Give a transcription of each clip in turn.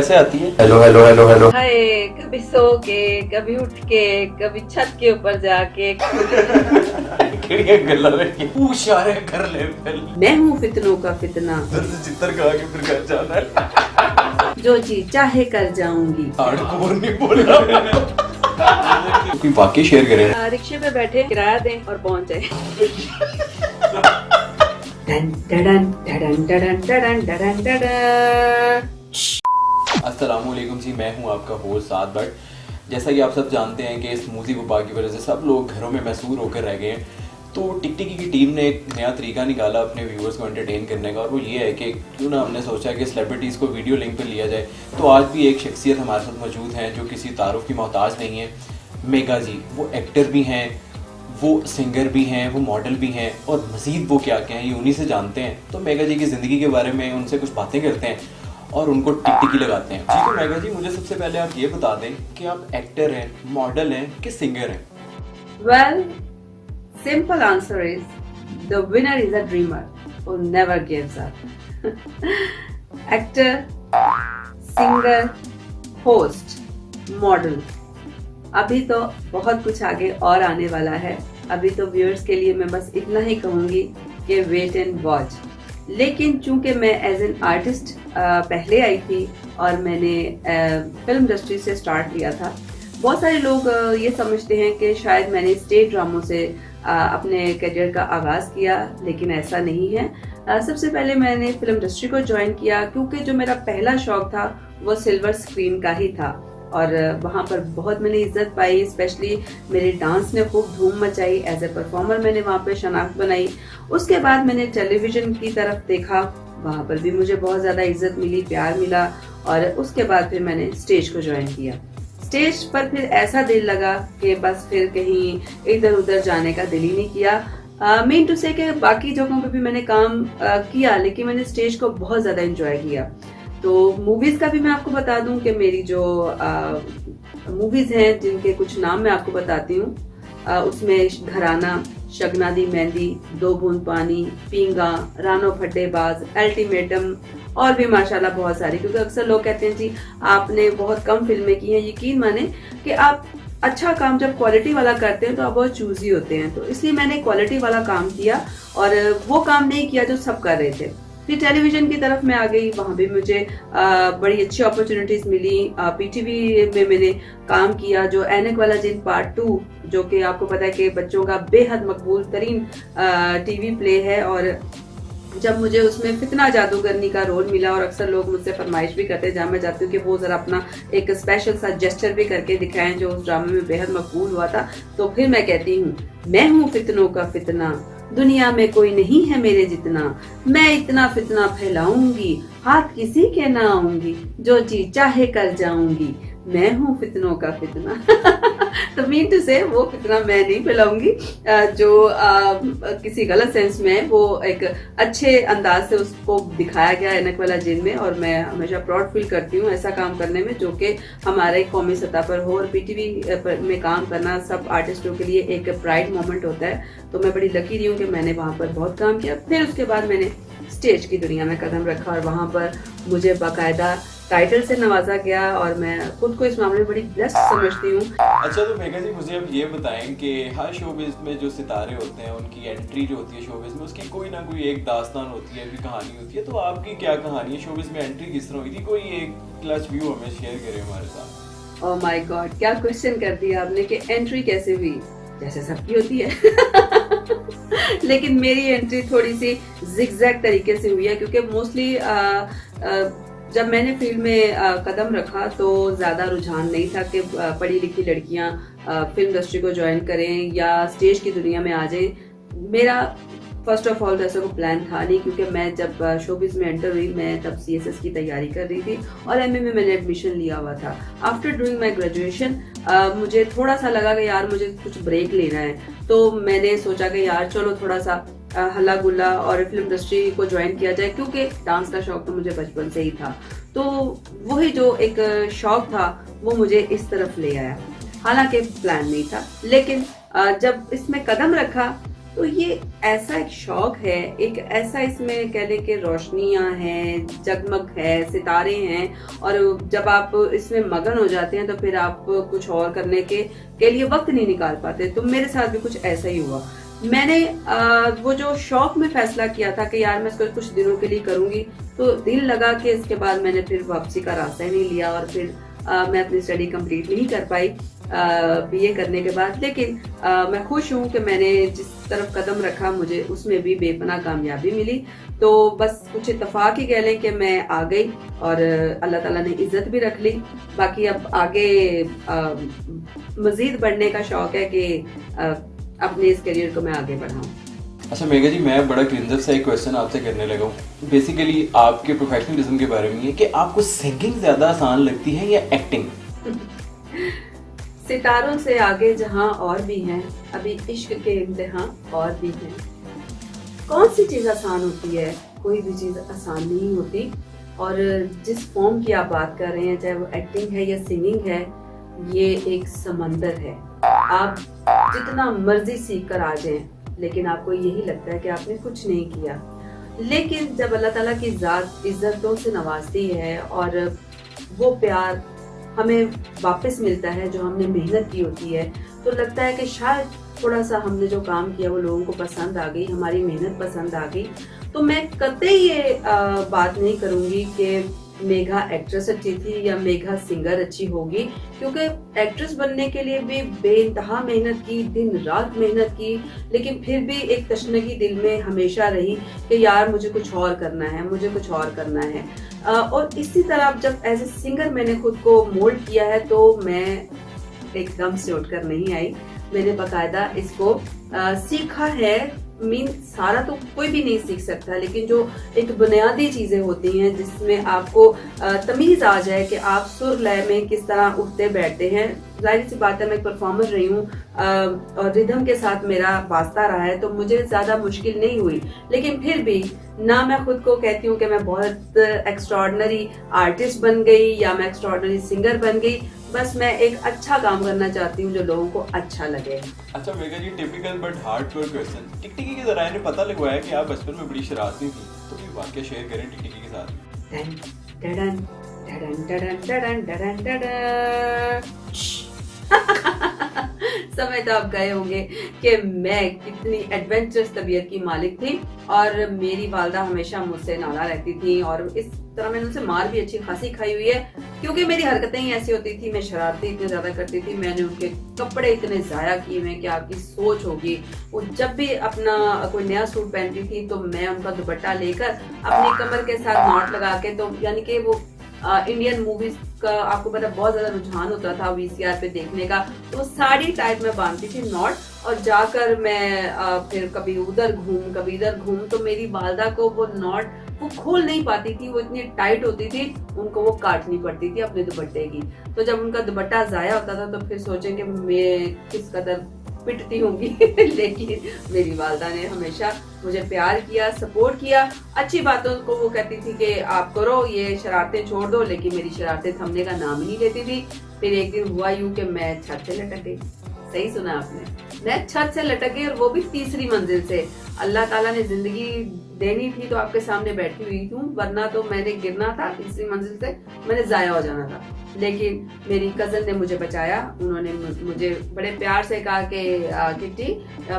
कैसे आती है? Hello hello hello hello. Hi, कभी सो के, कभी उठ के, कभी छत के ऊपर जाके। गला में पूछारे कर ले पहले। मैं हूँ फितनों का फितना, चित्तर कहा के फिर घर जाना है। जो जी चाहे कर जाऊंगी। हार्डकोर नहीं बोल रहा। कोई वाकई शेयर करें। रिक्शे पे बैठे किराया दें और पहुंच जाए। Done Duddon Duddon Duddon Duddon Duddon Duddon. अस्सलामुअलैकुम जी, मैं हूं आपका होस्ट साद बट जैसा कि आप सब जानते हैं कि इस मूसी वबा की वजह से सब लोग घरों में महसूर होकर रह गए हैं। तो टिकटिकी की टीम ने एक नया तरीका निकाला अपने व्यूअर्स को एंटरटेन करने का, और वो ये है कि क्यों ना हमने सोचा कि सेलिब्रिटीज़ को वीडियो लिंक पर लिया जाए। तो आज भी एक शख्सियत हमारे साथ मौजूद हैं जो किसी तारुफ की मोहताज नहीं है। मेगा जी, वो एक्टर भी हैं, वो सिंगर भी हैं, वो मॉडल भी हैं, और मज़ीद वो क्या क्या हैं ये उन्हीं से जानते हैं। तो मेगा जी की ज़िंदगी के बारे में उनसे कुछ बातें करते हैं और उनको टिकटिकी लगाते हैं। जी तो मेगा जी, मुझे सबसे पहले आप ये बता दें कि आप एक्टर हैं, मॉडल हैं कि सिंगर हैं? Well, simple answer is the winner is a dreamer who never gives up. Actor, singer, host, model. अभी तो बहुत कुछ आगे और आने वाला है। अभी तो व्यूअर्स के लिए मैं बस इतना ही कहूंगी कि वेट एंड वॉच। लेकिन चूंकि मैं एज एन आर्टिस्ट पहले आई थी और मैंने फिल्म इंडस्ट्री से स्टार्ट किया था, बहुत सारे लोग ये समझते हैं कि शायद मैंने स्टेज ड्रामों से अपने करियर का आगाज किया, लेकिन ऐसा नहीं है। सबसे पहले मैंने फिल्म इंडस्ट्री को ज्वाइन किया क्योंकि जो मेरा पहला शौक था वो सिल्वर स्क्रीन का ही था, और वहाँ पर बहुत मैंने इज्जत पाई। स्पेशली मेरे डांस ने खूब धूम मचाई। एज ए परफॉर्मर मैंने वहाँ पे शनाख्त बनाई। उसके बाद मैंने टेलीविजन की तरफ देखा, वहाँ पर भी मुझे बहुत ज़्यादा इज्जत मिली, प्यार मिला, और उसके बाद फिर मैंने स्टेज को ज्वाइन किया। स्टेज पर फिर ऐसा दिल लगा कि बस फिर कहीं इधर उधर जाने का दिल ही नहीं किया। मीन टू से कि बाकी जगहों पे भी मैंने काम किया, लेकिन मैंने स्टेज को बहुत ज़्यादा एंजॉय किया। तो मूवीज़ का भी मैं आपको बता दूं कि मेरी जो मूवीज़ हैं जिनके कुछ नाम मैं आपको बताती हूँ, उसमें घराना, शगना दी मेहंदी, दो बूंद पानी, पींगा, रानो फटेबाज, अल्टीमेटम, और भी माशाल्लाह बहुत सारी। क्योंकि अक्सर लोग कहते हैं जी आपने बहुत कम फिल्में की हैं। यकीन माने कि आप अच्छा काम जब क्वालिटी वाला करते हैं तो आप बहुत चूजी होते हैं। तो इसलिए मैंने क्वालिटी वाला काम किया और वो काम नहीं किया जो सब कर रहे थे। फिर टेलीविजन की तरफ मैं आ गई, वहाँ भी मुझे बड़ी अच्छी अपॉर्चुनिटीज मिली। पीटीवी में मैंने काम किया, जो ऐनक वाला जिन पार्ट 2, जो कि आपको पता है कि बच्चों का बेहद मकबूल तरीन टीवी प्ले है। और जब मुझे उसमें फितना जादूगरनी का रोल मिला, और अक्सर लोग मुझसे फरमाइश भी करते हैं जहाँ मैं जाती हूँ कि वो जरा अपना एक स्पेशल सा जेस्चर भी करके दिखाएं जो उस ड्रामे में बेहद मकबूल हुआ था, तो फिर मैं कहती हूँ मैं हूँ फितनों का फितना, दुनिया में कोई नहीं है मेरे जितना, मैं इतना फितना फैलाऊंगी, हाथ किसी के ना आऊंगी, जो जी चाहे कर जाऊंगी, मैं हूँ फितनों का फितना। तो मीन टू से वो फितना मैं नहीं फैलाऊंगी जो किसी गलत सेंस में, वो एक अच्छे अंदाज से उसको दिखाया गया ऐनक वाला जिन में। और मैं हमेशा प्राउड फील करती हूँ ऐसा काम करने में जो कि हमारे कौमी सतह पर हो। और पीटीवी में काम करना सब आर्टिस्टों के लिए एक प्राइड मोमेंट होता है। तो मैं बड़ी लकी रही हूँ कि मैंने वहाँ पर बहुत काम किया। फिर उसके बाद मैंने स्टेज की दुनिया में कदम रखा और वहाँ पर मुझे बाकायदा टाइटल से नवाजा गया, और मैं खुद को इस मामले में बड़ी ब्लेस्ड समझती हूँ। अच्छा, तो मेगा जी मुझे अब ये बताएं कि हर शोबिज़ में जो सितारे होते हैं उनकी एंट्री जो होती है शोबिज़ में, उसकी कोई ना कोई एक दास्तान होती है, कोई कहानी होती है। तो आपकी क्या कहानी है? शोबिज़ में एंट्री किस तरह हुई थी? कोई एक क्लच व्यू हमें शेयर करें हमारे साथ। ओह माय गॉड, क्या क्वेश्चन कर दिया आपने कि एंट्री कैसे हुई। जैसे सबकी होती है लेकिन मेरी एंट्री थोड़ी सी जिगजैग तरीके से हुई है, क्योंकि मोस्टली जब मैंने फील्ड में कदम रखा तो ज़्यादा रुझान नहीं था कि पढ़ी लिखी लड़कियां फिल्म इंडस्ट्री को ज्वाइन करें या स्टेज की दुनिया में आ जाएं। मेरा फर्स्ट ऑफ ऑल तो ऐसा कोई प्लान था नहीं, क्योंकि मैं जब शोबिज़ में एंटर हुई मैं तब सीएसएस की तैयारी कर रही थी और एमए में मैंने एडमिशन लिया हुआ था। आफ्टर डूइंग माय ग्रेजुएशन मुझे थोड़ा सा लगा कि यार मुझे कुछ ब्रेक लेना है। तो मैंने सोचा कि यार चलो थोड़ा सा हल्ला गुल्ला और फिल्म इंडस्ट्री को ज्वाइन किया जाए, क्योंकि डांस का शौक तो मुझे बचपन से ही था। तो वही जो एक शौक था वो मुझे इस तरफ ले आया। हालांकि प्लान नहीं था, लेकिन जब इसमें कदम रखा तो ये ऐसा एक शौक है, एक ऐसा इसमें कह लें कि रोशनियां हैं, जगमग है, सितारे हैं, और जब आप इसमें मगन हो जाते हैं तो फिर आप कुछ और करने के लिए वक्त नहीं निकाल पाते। तो मेरे साथ भी कुछ ऐसा ही हुआ। मैंने वो जो शौक में फैसला किया था कि यार मैं इसको कुछ दिनों के लिए करूंगी, तो दिल लगा के इसके बाद मैंने फिर वापसी का रास्ता ही नहीं लिया, और फिर मैं अपनी स्टडी कंप्लीट नहीं कर पाई बीए करने के बाद। लेकिन मैं खुश हूँ कि मैंने जिस तरफ कदम रखा मुझे उसमें भी बेपनाह कामयाबी मिली। तो बस कुछ इत्तेफाक ही कह लें कि मैं आ गई और अल्लाह ताला ने इज्जत भी रख ली। बाकी अब आगे मजीद बढ़ने का शौक है कि अपने इस करियर को मैं आगे बढ़ाऊं। अच्छा मेघा जी, मैं बड़ा क्लिंजर सा एक क्वेश्चन आपसे करने लगा हूँ। बेसिकली आपके प्रोफेशनलिज्म के बारे में है कि आपको सिंगिंग ज्यादा आसान लगती है या एक्टिंग? सितारों से आगे जहां और भी हैं, अभी इश्क के इम्तिहान और भी हैं। कौन सी चीज आसान होती है? कोई भी चीज आसान नहीं होती। और जिस फॉर्म की आप बात कर रहे हैं, चाहे वो एक्टिंग है या सिंगिंग है, ये एक समंदर है। आप जितना मर्जी सीख कर आ जाएं, लेकिन आपको यही लगता है कि आपने कुछ नहीं किया। लेकिन जब अल्लाह ताला की जात इज्जतों से नवाजती है और वो प्यार हमें वापस मिलता है जो हमने मेहनत की होती है, तो लगता है कि शायद थोड़ा सा हमने जो काम किया वो लोगों को पसंद आ गई, हमारी मेहनत पसंद आ गई। तो मैं कतई ये बात नहीं करूंगी कि मेघा एक्ट्रेस अच्छी थी या मेघा सिंगर अच्छी होगी, क्योंकि एक्ट्रेस बनने के लिए भी बेइंतहा मेहनत की, दिन रात मेहनत की, लेकिन फिर भी एक तशनगी दिल में हमेशा रही कि यार मुझे कुछ और करना है, मुझे कुछ और करना है। और इसी तरह जब एज ए सिंगर मैंने खुद को मोल्ड किया है, तो मैं एकदम से उठकर नहीं आई। मैंने बाकायदा इसको सीखा है। मीन सारा तो कोई भी नहीं सीख सकता, लेकिन जो एक बुनियादी चीजें होती हैं जिसमें आपको तमीज आ जाए कि आप सुर लय में किस तरह उठते बैठते हैं। जाहिर सी बात है, मैं एक परफॉर्मर रही हूँ और रिदम के साथ मेरा वास्ता रहा है, तो मुझे ज्यादा मुश्किल नहीं हुई। लेकिन फिर भी ना मैं खुद को कहती हूँ कि मैं बहुत एक्स्ट्रॉर्डनरी आर्टिस्ट बन गई या मैं एक्स्ट्रॉर्डनरी सिंगर बन गई। बस मैं एक अच्छा काम करना चाहती हूँ जो लोगों को अच्छा लगे। अच्छा मेघा जी, टिपिकल बट हार्डकोर क्वेश्चन। टिकटिकी के जराये ने पता लगवाया कि आप बचपन में बड़ी शरारती थी, तो कोई वाकया शेयर करें टिकटिकी के साथ। Duddon Duddon Duddon Duddon Duddon Duddon. समय तो आप गए होंगे कि मैं कितनी एडवेंचरस तबीयत की मालिक थी, और मेरी वालदा हमेशा मुझसे नाला रहती थी, और इस तरह मैंने उनसे मार भी अच्छी खासी खाई हुई है, क्योंकि मेरी हरकतें ही ऐसी होती थी। मैं शरारतें इतने ज्यादा करती थी, मैंने उनके कपड़े इतने जाया किए हुए कि आपकी सोच होगी। वो जब भी अपना कोई नया सूट पहनती थी तो मैं उनका दुपट्टा लेकर अपनी कमर के साथ नॉट लगा के, तो यानी कि वो इंडियन मूवीज का आपको पता बहुत ज्यादा रुझान होता था वीसीआर पे देखने का, तो वो साड़ी टाइप में बांधती थी नॉट, और जाकर मैं फिर कभी उधर घूम कभी इधर घूम। तो मेरी वालदा को वो नॉट वो खोल नहीं पाती थी, वो इतनी टाइट होती थी, उनको वो काटनी पड़ती थी अपने दुपट्टे की। तो जब उनका दुपट्टा जाया होता था तो फिर सोचें कि मैं किस कदर पिटती होंगी। लेकिन मेरी वालदा ने हमेशा मुझे प्यार किया, सपोर्ट किया। अच्छी बातों को वो कहती थी कि आप करो, ये शरारतें छोड़ दो, लेकिन मेरी शरारतें थमने का नाम ही नहीं लेती थी। फिर एक दिन हुआ यूं कि मैं छत से लटक गई। सही सुना आपने, मैं छत से लटक गई, और वो भी तीसरी मंजिल से। अल्लाह ताला ने जिंदगी देनी थी तो आपके सामने बैठी हुई हूँ, वरना तो मैंने गिरना था तीसरी मंजिल से, मैंने जाया हो जाना था। लेकिन मेरी कजन ने मुझे बचाया। उन्होंने मुझे बड़े प्यार से कहा कि किट्टी,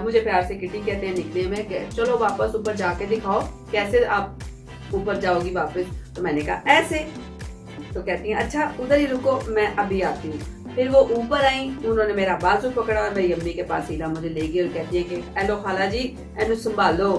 मुझे प्यार से किट्टी कहते हैं निकले में, चलो वापस ऊपर जाके दिखाओ कैसे आप ऊपर जाओगी वापस। तो मैंने कहा ऐसे। तो कहती हैं अच्छा उधर ही रुको, मैं अभी आती हूँ। फिर वो ऊपर आई, उन्होंने मेरा बाजू पकड़ा और मेरी अम्मी के पास सीधा मुझे ले गई और कहती है कि हेलो खाला जी, एनु संभालो।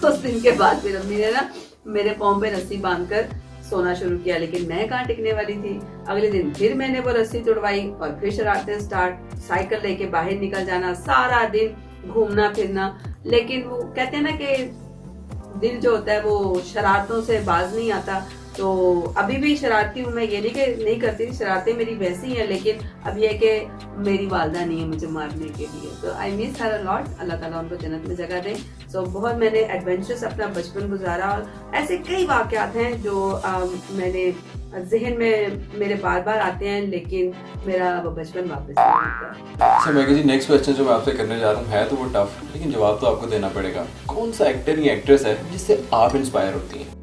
उस दिन के बाद फिर अम्मी ने ना मेरे पाँव पे रस्सी बांधकर सोना शुरू किया, लेकिन मैं कहाँ टिकने वाली थी। अगले दिन फिर मैंने वो रस्सी तोड़वाई और फिर शरारतें स्टार्ट। साइकिल लेके बाहर निकल जाना, सारा दिन घूमना फिरना। लेकिन वो कहते हैं ना कि दिल जो होता है वो शरारतों से बाज नहीं आता। तो अभी भी शरारती हूँ मैं, ये नहीं कि नहीं करती, शरारतें मेरी वैसी हैं, लेकिन अब ये कि मेरी वालदा नहीं है मुझे मारने के लिए। तो I miss her a lot. अल्लाह ताला उनको जन्नत में जगह दे। सो बहुत मैंने एडवेंचरस अपना बचपन गुजारा, और ऐसे कई वाकयात हैं जो मैंने जहन में मेरे बार बार आते हैं, लेकिन मेरा वो बचपन वापस नहीं आता। अच्छा मेघा जी, नेक्स्ट क्वेश्चन जो मैं आपसे करने जा रहा हूँ है तो वो टफ, लेकिन जवाब तो आपको देना पड़ेगा। कौन सा एक्टर या एक्ट्रेस है जिससे आप इंस्पायर होती हैं?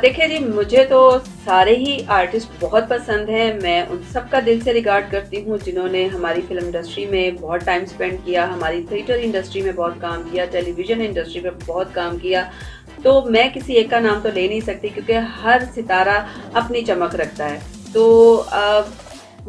देखिए जी, मुझे तो सारे ही आर्टिस्ट बहुत पसंद हैं। मैं उन सब का दिल से रिगार्ड करती हूँ जिन्होंने हमारी फिल्म इंडस्ट्री में बहुत टाइम स्पेंड किया, हमारी थिएटर इंडस्ट्री में बहुत काम किया, टेलीविजन इंडस्ट्री में बहुत काम किया। तो मैं किसी एक का नाम तो ले नहीं सकती, क्योंकि हर सितारा अपनी चमक रखता है। तो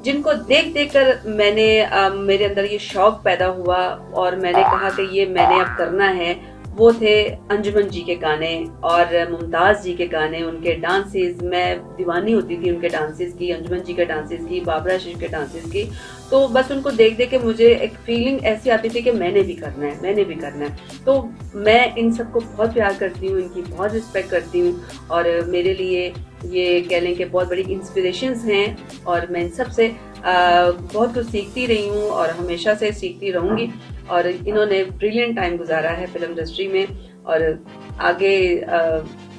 जिनको देख देख कर मैंने मेरे अंदर ये शौक पैदा हुआ और मैंने कहा कि ये मैंने अब करना है, वो थे अंजुमन जी के गाने और मुमताज़ जी के गाने, उनके डांसेस। मैं दीवानी होती थी उनके डांसेस की, अंजुमन जी के डांसेस की, बाबरा शीर के डांसेस की। तो बस उनको देख देख के मुझे एक फीलिंग ऐसी आती थी कि मैंने भी करना है, मैंने भी करना है। तो मैं इन सबको बहुत प्यार करती हूँ, इनकी बहुत रिस्पेक्ट करती हूँ और मेरे लिए ये कह लें कि बहुत बड़ी इंस्पिरेशंस हैं और मैं इन सब से बहुत कुछ सीखती रही हूँ और हमेशा से सीखती रहूँगी। और इन्होंने ब्रिलियंट टाइम गुजारा है फिल्म इंडस्ट्री में और आगे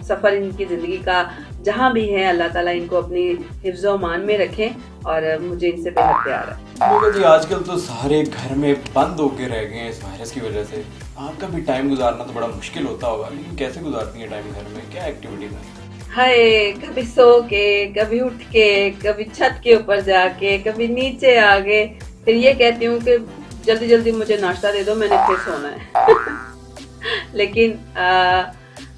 सफ़र इनकी ज़िंदगी का जहाँ भी है, अल्लाह ताला इनको अपनी हिफ्ज़ व मान में रखें और मुझे इनसे बेहद प्यार है। मेघा जी, आजकल तो सारे घर में बंद होके रह गए हैं इस वायरस की वजह से। आपका भी टाइम गुजारना तो बड़ा मुश्किल होता होगा, लेकिन कैसे गुजारती हैं टाइम घर में, क्या एक्टिविटीज हैं? हाय, कभी सो के, कभी उठ के, कभी छत के ऊपर जाके, कभी नीचे आ गए, फिर ये कहती हूँ कि जल्दी जल्दी मुझे नाश्ता दे दो, मैंने फिर सोना है। लेकिन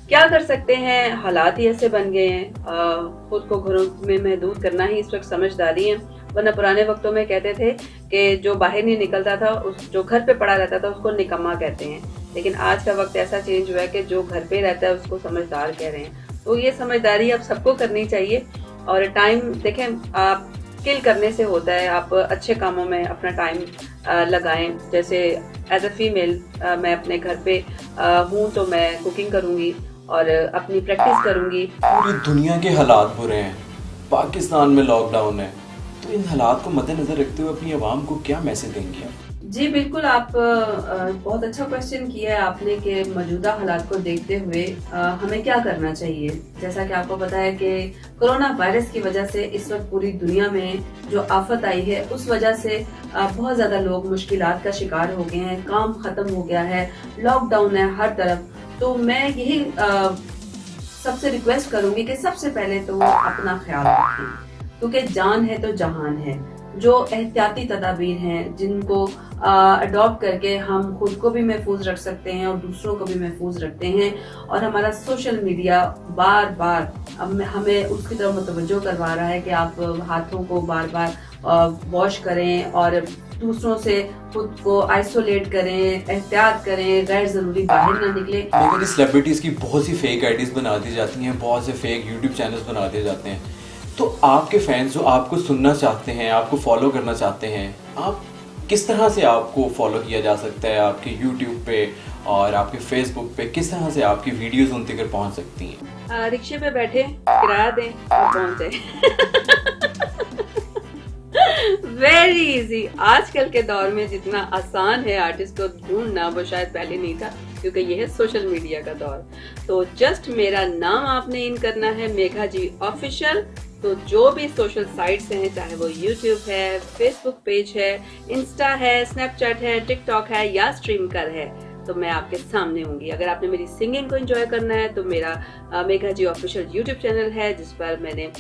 क्या कर सकते हैं, हालात ही ऐसे बन गए हैं। खुद को घरों में महदूद करना ही इस वक्त समझदारी है, वरना पुराने वक्तों में कहते थे कि जो बाहर नहीं निकलता था, उस जो घर पे पड़ा रहता था उसको निकम्मा कहते हैं। लेकिन आज का वक्त ऐसा चेंज हुआ है कि जो घर पे रहता है उसको समझदार कह रहे हैं। तो ये समझदारी अब सबको करनी चाहिए और टाइम देखें, आप किल करने से होता है। आप अच्छे कामों में अपना टाइम लगाएं। जैसे एज अ फीमेल मैं अपने घर पे हूँ तो मैं कुकिंग करूँगी और अपनी प्रैक्टिस करूँगी। पूरी दुनिया के हालात बुरे हैं, पाकिस्तान में लॉकडाउन है, तो इन हालात को मद्देनजर रखते हुए अपनी आवाम को क्या मैसेज देंगी आप? जी बिल्कुल, आप बहुत अच्छा क्वेश्चन किया है आपने कि मौजूदा हालात को देखते हुए हमें क्या करना चाहिए। जैसा कि आपको पता है कि कोरोना वायरस की वजह से इस वक्त पूरी दुनिया में जो आफत आई है, उस वजह से बहुत ज़्यादा लोग मुश्किलात का शिकार हो गए हैं, काम ख़त्म हो गया है, लॉकडाउन है हर तरफ। तो मैं यही सबसे रिक्वेस्ट करूँगी कि सबसे पहले तो अपना ख्याल रखें, क्योंकि जान है तो जहान है। जो एहतियाती तदाबीर हैं जिनको अडॉप्ट करके हम खुद को भी महफूज रख सकते हैं और दूसरों को भी महफूज रखते हैं। और हमारा सोशल मीडिया बार बार हमें उसकी तरफ मुतवज्जो करवा रहा है कि आप हाथों को बार बार वॉश करें और दूसरों से खुद को आइसोलेट करें, एहतियात करें, गैर ज़रूरी बाहर ना निकले। लेकिन सेलिब्रिटीज़ की बहुत सी फेक आईडीज़ बना दी जाती हैं, बहुत से फेक यूट्यूब चैनल्स बना दिए जाते हैं। तो आपके फैंस जो आपको सुनना चाहते हैं, आपको फॉलो करना चाहते हैं, आप किस तरह से आपको फॉलो किया जा सकता है आपके यूट्यूब पे और आपके फेसबुक पे? किस तरह से आपकी वीडियोस उन तक पहुंच सकती हैं? रिक्शे पे बैठे किराया दें और पहुंचे। Very easy. आजकल के दौर में जितना आसान है आर्टिस्ट को ढूंढना, वो शायद पहले नहीं था, क्योंकि ये है सोशल मीडिया का दौर। तो जस्ट मेरा नाम आपने इन करना है, मेघा जी ऑफिशियल। तो जो भी सोशल साइट्स हैं, चाहे वो यूट्यूब है, फेसबुक पेज है, इंस्टा है, स्नैपचैट है, टिकटॉक है या स्ट्रीमकर है, तो मैं आपके सामने होंगी। अगर आपने मेरी सिंगिंग को एंजॉय करना है तो मेरा मेघा जी ऑफिशियल यूट्यूब चैनल है, जिस पर मैंने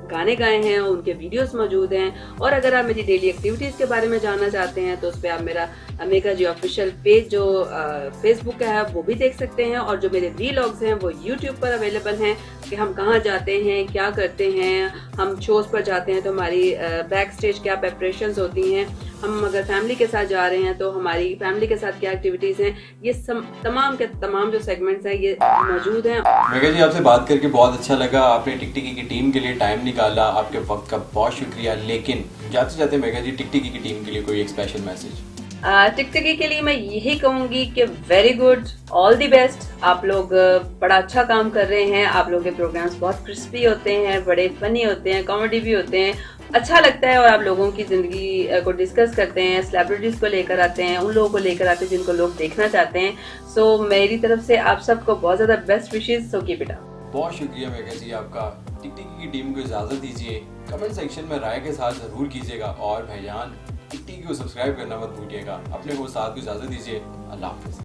गाने गाए हैं, उनके वीडियोस मौजूद हैं। और अगर आप मेरी डेली एक्टिविटीज़ के बारे में जानना चाहते हैं तो उस पर आप मेरा मेघा जी ऑफिशियल पेज जो फेसबुक का है वो भी देख सकते हैं। और जो मेरे वीलॉग्स हैं वो यूट्यूब पर अवेलेबल हैं कि हम कहाँ जाते हैं, क्या करते हैं। हम शोज़ पर जाते हैं तो हमारी बैक स्टेज क्या प्रेपरेशंस होती हैं, हम अगर फैमिली के साथ जा रहे हैं तो हमारी फैमिली के साथ क्या एक्टिविटीज़ हैं, ये तमाम के तमाम जो सेगमेंट्स हैं ये मौजूद हैं। मेघा जी, आपसे बात करके बहुत अच्छा लगा। आपने टिकटिकी की टीम के लिए टाइम निकाला, आपके वक्त का बहुत शुक्रिया। लेकिन जाते जाते मेघा जी, टिकटिकी की टीम के लिए कोई एक स्पेशल मैसेज? टिकटिकी के लिए मैं यही कहूँगी कि very good, all the best. आप लोग बड़ा अच्छा काम कर रहे हैं। आप लोगों के प्रोग्राम्स बहुत क्रिस्पी होते हैं, बड़े फनी होते हैं, कॉमेडी भी होते हैं, अच्छा लगता है। और आप लोगों की ज़िंदगी को डिस्कस करते हैं, सेलिब्रिटीज़ को लेकर आते हैं, उन लोगों को लेकर आते हैं जिनको लोग देखना चाहते हैं। सो मेरी तरफ से आप सबको बहुत ज़्यादा best wishes. So keep it up. बहुत शुक्रिया मैं जी आपका। टिकटिकी की टीम को इजाज़त दीजिए। कमेंट सेक्शन में राय के साथ ज़रूर कीजिएगा और भाईजान टिकटिकी को सब्सक्राइब करना मत भूलिएगा। अपने को साथ को इजाज़त दीजिए। अल्लाह हाफ़िज़।